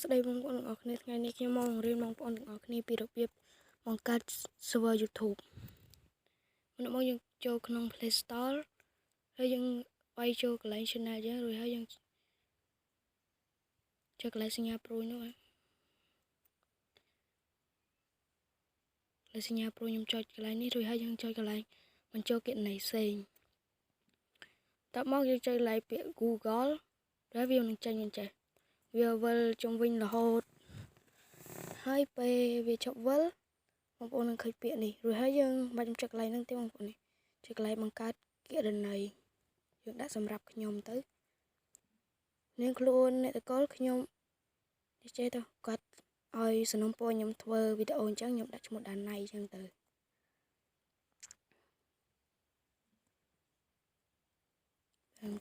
ស្ដីបងប្អូនទាំងអស់គ្នាថ្ងៃនេះខ្ញុំមករៀនបងប្អូនទាំងអស់គ្នាពីរបៀបបង្កើត server YouTube មុនមកយើងចូលក្នុង Play Store ហើយយើងវាយចូលកន្លែង channel យើងរួចហើយយើងចូលកន្លែងសញ្ញាព្រួយនោះហើយសញ្ញាព្រួយខ្ញុំចុចកន្លែងនេះរួចហើយយើងចុចកន្លែងបញ្ចូលគណនីផ្សេងតបមកយើងចុចកន្លែងពាក្យ Google ហើយវានឹងចេញចេះវាវិលជុំវិញរហូតហើយពេលវាជប់វិលបងប្អូននឹងឃើញពាក្យនេះរួចហើយយើងមិនចុចកន្លែងហ្នឹងទេបងប្អូននេះចុចកន្លែងបង្កើតគណនីយើងដាក់សម្រាប់ខ្ញុំទៅនាងខ្លួនអ្នកតកលខ្ញុំនេះចេះទៅគាត់ឲ្យសំណុំពរខ្ញុំធ្វើវីដេអូអញ្ចឹងខ្ញុំដាក់ឈ្មោះដាណៃអញ្ចឹងទៅ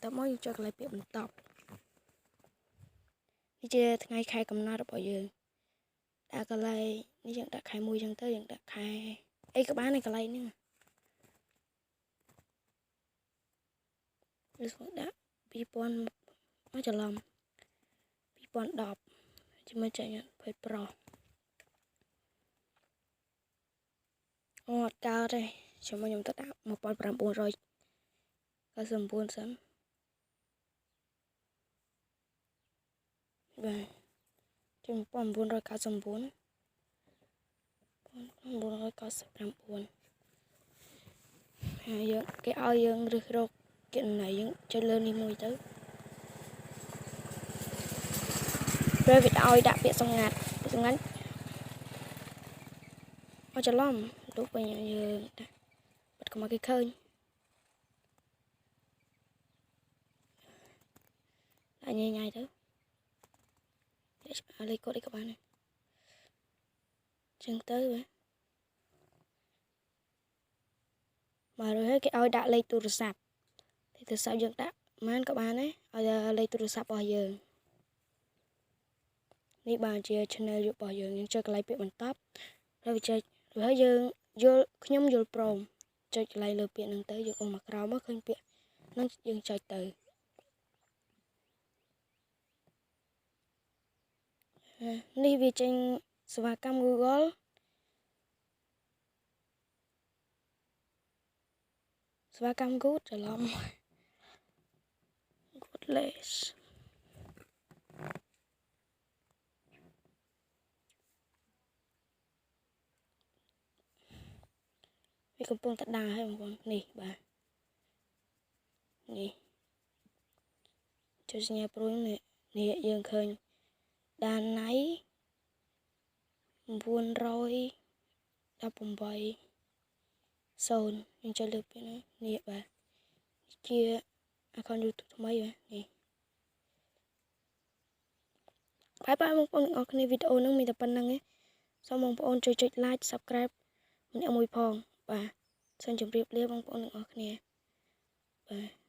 តមកយើងចុចកន្លែងពាក្យបន្តនេះជាថ្ងៃខែកំណត់របស់យើងដាក់កន្លែងនេះយើងដាក់ខែ1អញ្ចឹងទៅយើងដាក់ខែអីក៏បានឯកន្លែងហ្នឹងឬស្ដាក់2000មកច្រឡំ2010ជាមួយចែកភេទប្រុសអូអត់កើតទេជាមួយខ្ញុំទៅដាក់1999សិនបាទចំ1999ហើយយើងគេឲ្យយើងរើសរកគណនីយើងចុចលើនេះមួយទៅពេលវាឲ្យដាក់ពាក្យសម្ងាត់មកច្រឡំទូវិញយើងបាត់កុំឲ្យគេឃើញដាក់ញ៉ៃទៅលេខកូដអីក៏បានដែរចឹងទៅបាទរួចហើយគេឲ្យដាក់លេខទូរស័ព្ទយើងដាក់ប៉ុន្មានក៏បានដែរឲ្យលេខទូរស័ព្ទរបស់យើងនេះបានជា channel របស់យើងចុចកន្លែងពាក្យបន្តហើយចុចរួចហើយយើងខ្ញុំយល់ព្រមចុចកន្លែងលើពាក្យហ្នឹងទៅយើងអុំមកក្រោមមកឃើញពាក្យហ្នឹងយើងចុចទៅនេះវាចេញសេវាកម្ម Google សេវាកម្ម Good ច្រឡំ Goodless វាកំពុងតែដើរហើយបងប្អូននេះបាទនេះចុចសញ្ញាព្រួយនេះយើងឃើញដាណៃ918 0យើងចុចលើពាក្យនេះបាទជា account YouTube ថ្មីបាទនេះបាយបងប្អូនទាំងអស់គ្នាវីដេអូហ្នឹងមានតែប៉ុណ្្នឹងឯងសូមបងប្អូនជួយចុច like subscribe ម្នាក់មួយផងបាទសូមជម្រាបលាបងប្អូនទាំងអស់គ្នាបាទ